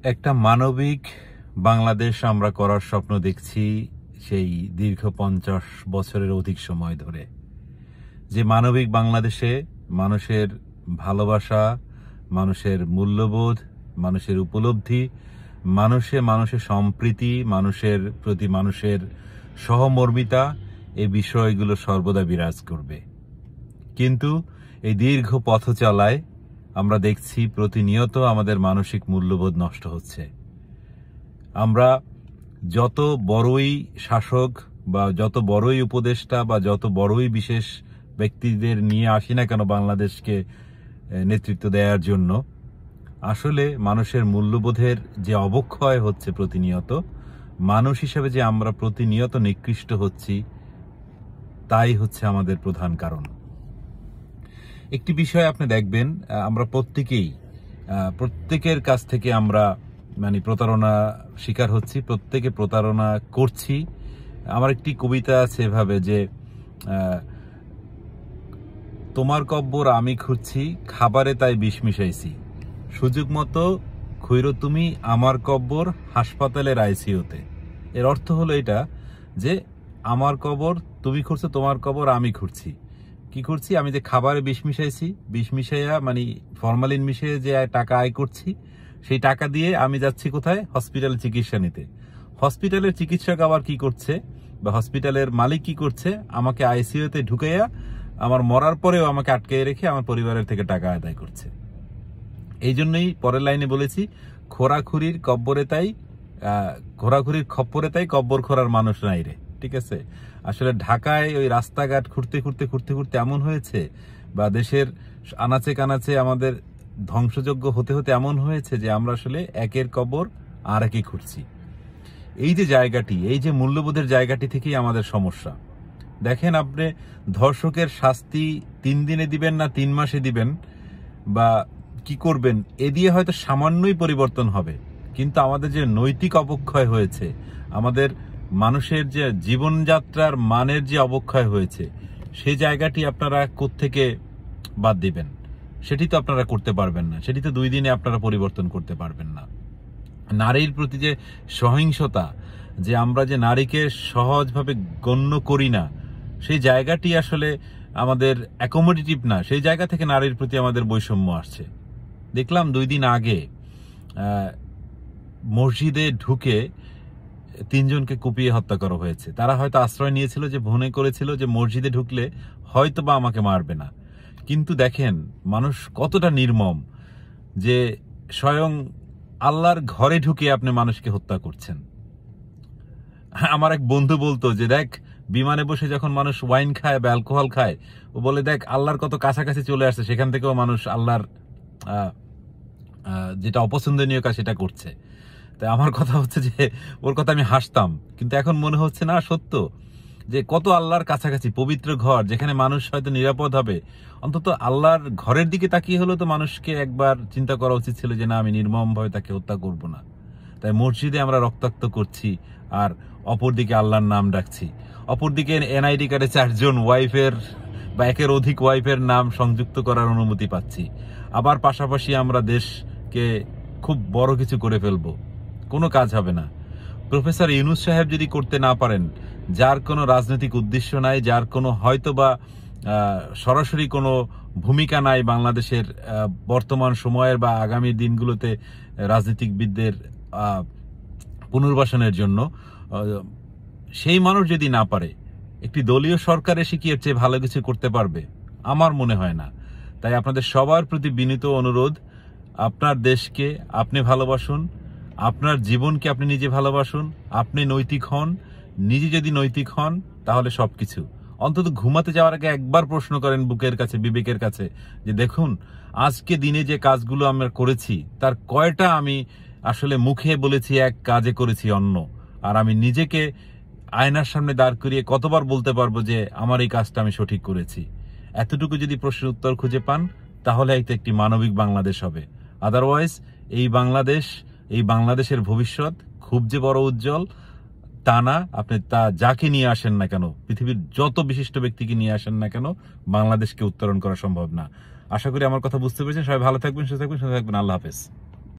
একটা মানবিক বাংলাদেশ আমরা করার স্বপ্ন দেখছি সেই দীর্ঘ 50 বছরের অধিক সময় ধরে। যে মানবিক বাংলাদেশে মানুষের ভালোবাসা, মানুষের মূল্যবোধ, মানুষের উপলব্ধি, মানুষের সম্প্রীতি, মানুষের প্রতি মানুষের সহমর্মিতা, এই বিষয়গুলো সর্বদা বিরাজ করবে। কিন্তু এই দীর্ঘ পথ চলায় আমরা দেখছি প্রতিনিয়ত আমাদের মানসিক মূল্যবোধ নষ্ট হচ্ছে। আমরা যত বড়ই শাসক বা যত বড়ই উপদেষ্টা বা যত বড়ই বিশেষ ব্যক্তিদের নিয়ে আসি না কেন বাংলাদেশকে নেতৃত্ব দেওয়ার জন্য, আসলে মানুষের মূল্যবোধের যে অবক্ষয় হচ্ছে প্রতিনিয়ত, মানুষ হিসেবে যে আমরা প্রতিনিয়ত নিকৃষ্ট হচ্ছি, তাই হচ্ছে আমাদের প্রধান কারণ। একটি বিষয় আপনি দেখবেন, আমরা প্রত্যেকের কাছ থেকে আমরা প্রতারণা শিকার হচ্ছি, প্রত্যেকে প্রতারণা করছি। আমার একটি কবিতা আছে এভাবে যে, তোমার কব্বর আমি খুঁজছি, খাবারে তাই বিষ মিশাইছি, সুযোগ মতো খুঁইরো তুমি আমার কব্বর, হাসপাতালের আইসিইউতে। এর অর্থ হলো এটা যে, আমার কবর তুমি খুঁড়ছো, তোমার কবর আমি খুঁড়ছি। কি করছি? আমি যে খাবারে বিষ মিশাইছি, বিষ মিশাইয়া ফরমালিন মিশিয়ে যে টাকা আয় করছি, সেই টাকা দিয়ে আমি যাচ্ছি কোথায়? হসপিটালে চিকিৎসা নিতে। হসপিটালের চিকিৎসক আবার কি করছে, বা হসপিটালের মালিক কি করছে? আমাকে আইসিইউতে ঢুকাইয়া আমার মরার পরেও আমাকে আটকে রেখে আমার পরিবারের থেকে টাকা আদায় করছে। এই জন্যই পরের লাইনে বলেছি, খোরাখুরির খপ্পরে তাই কব্বর খোরার মানুষ নাই রে। ঠিক আছে? আসলে ঢাকায় ওই রাস্তাঘাট খুঁড়তে খুঁড়তে এমন হয়েছে, বা দেশের আনাচে কানাচে আমাদের ধ্বংসযোগ্য হতে হতে এমন হয়েছে যে আমরা আসলে একের কবর আর একে খুঁড়ছি। এই যে জায়গাটি, এই যে মূল্যবোধের জায়গাটি থেকেই আমাদের সমস্যা। দেখেন, আপনি ধর্ষকের শাস্তি 3 দিনে দিবেন না 3 মাসে দিবেন, বা কি করবেন, এ দিয়ে হয়তো সামান্যই পরিবর্তন হবে। কিন্তু আমাদের যে নৈতিক অবক্ষয় হয়েছে, আমাদের মানুষের যে জীবনযাত্রার মানের যে অবক্ষয় হয়েছে, সেই জায়গাটি আপনারা কোত্থেকে বাদ দিবেন? সেটি তো আপনারা করতে পারবেন না, সেটি তো 2 দিনে আপনারা পরিবর্তন করতে পারবেন না। নারীর প্রতি যে সহিংসতা, যে আমরা যে নারীকে সহজভাবে গণ্য করি না, সেই জায়গাটি আসলে আমাদের অ্যাকোমোডেটিভ না। সেই জায়গা থেকে নারীর প্রতি আমাদের বৈষম্য আসছে। দেখলাম 2 দিন আগে মসজিদে ঢুকে 3 জনকে কুপিয়ে হত্যা করা হয়েছে। তারা হয়তো আশ্রয় নিয়েছিল, যে মনে করেছিল যে মসজিদে ঢুকলে হয়তো বা আমাকে মারবে না। কিন্তু দেখেন মানুষ কতটা নির্মম, যে স্বয়ং আল্লাহর ঘরে ঢুকে আপনি মানুষকে হত্যা করছেন। আমার এক বন্ধু বলতো যে, দেখ, বিমানে বসে যখন মানুষ ওয়াইন খায় বা অ্যালকোহল খায়, ও বলে, দেখ আল্লাহর কত কাছাকাছি চলে আসছে, সেখান থেকেও মানুষ আল্লাহর যেটা অপছন্দনীয় কাজ সেটা করছে। তাই আমার কথা হচ্ছে যে, ওর কথা আমি হাসতাম, কিন্তু এখন মনে হচ্ছে না সত্য, যে কত আল্লাহর কাছাকাছি পবিত্র ঘর, যেখানে মানুষ হয়তো নিরাপদ হবে। অন্তত আল্লাহর ঘরের দিকে তাকিয়ে হলো তো মানুষকে একবার চিন্তা করা উচিত ছিল যে, না, আমি নির্মমভাবে তাকে হত্যা করব না। তাই মসজিদে আমরা রক্তাক্ত করছি, আর অপরদিকে আল্লাহর নাম ডাকছি। অপরদিকে এনআইডি কার্ডে 4 জন ওয়াইফের বা একের অধিক ওয়াইফের নাম সংযুক্ত করার অনুমতি পাচ্ছি। আবার পাশাপাশি আমরা দেশকে খুব বড় কিছু করে ফেলবো, কোনো কাজ হবে না। প্রফেসর ইউনূস সাহেব যদি করতে না পারেন, যার কোনো রাজনৈতিক উদ্দেশ্য নাই, যার কোনো হয়তো বা সরাসরি কোনো ভূমিকা নাই বাংলাদেশের বর্তমান সময়ের বা আগামী দিনগুলোতে রাজনীতিবিদদের পুনর্বাসনের জন্য, সেই মানুষ যদি না পারে, একটি দলীয় সরকার এসে কি এর চেয়ে ভালো কিছু করতে পারবে? আমার মনে হয় না। তাই আপনাদের সবার প্রতি বিনীত অনুরোধ, আপনার দেশকে আপনি ভালোবাসুন, আপনার জীবনকে আপনি নিজে ভালোবাসুন, আপনি নৈতিক হন। নিজে যদি নৈতিক হন, তাহলে সবকিছু। অন্তত ঘুমাতে যাওয়ার আগে একবার প্রশ্ন করেন বুকের কাছে, বিবেকের কাছে, যে দেখুন আজকে দিনে যে কাজগুলো আমরা করেছি, তার কয়টা আমি আসলে মুখে বলেছি এক, কাজে করেছি অন্য। আর আমি নিজেকে আয়নার সামনে দাঁড় করিয়ে কতবার বলতে পারবো যে আমার এই কাজটা আমি সঠিক করেছি? এতটুকু যদি প্রশ্নের উত্তর খুঁজে পান, তাহলে হয়তো একটি মানবিক বাংলাদেশ হবে। আদারওয়াইজ এই বাংলাদেশের ভবিষ্যৎ খুব যে বড় উজ্জ্বল তা না। আপনি যাকে নিয়ে আসেন না কেন, পৃথিবীর যত বিশিষ্ট ব্যক্তিকে নিয়ে আসেন না কেন, বাংলাদেশকে উত্তরণ করা সম্ভব না। আশা করি আমার কথা বুঝতে পেরেছেন। সবাই ভালো থাকবেন, সুস্থ থাকবেন। আল্লাহ হাফেজ।